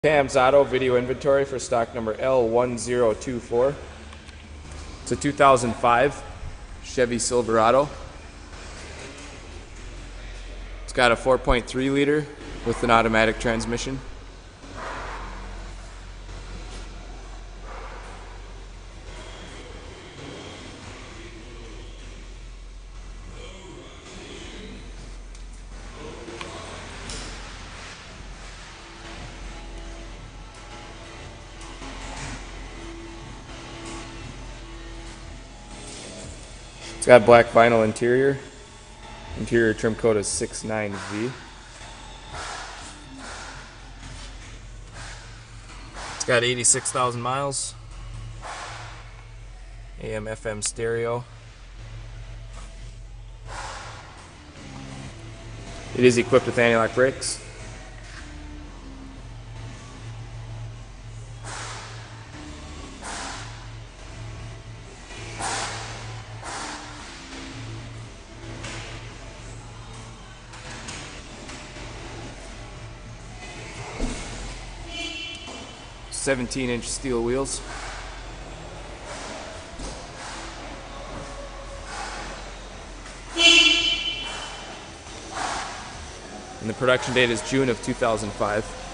Pam's Auto video inventory for stock number L1024. It's a 2005 Chevy Silverado. It's got a 4.3 liter with an automatic transmission. It's got black vinyl interior. Interior trim code is 69V. It's got 86,000 miles. AM FM stereo. It is equipped with anti-lock brakes. (17-inch) steel wheels. And the production date is June of 2005.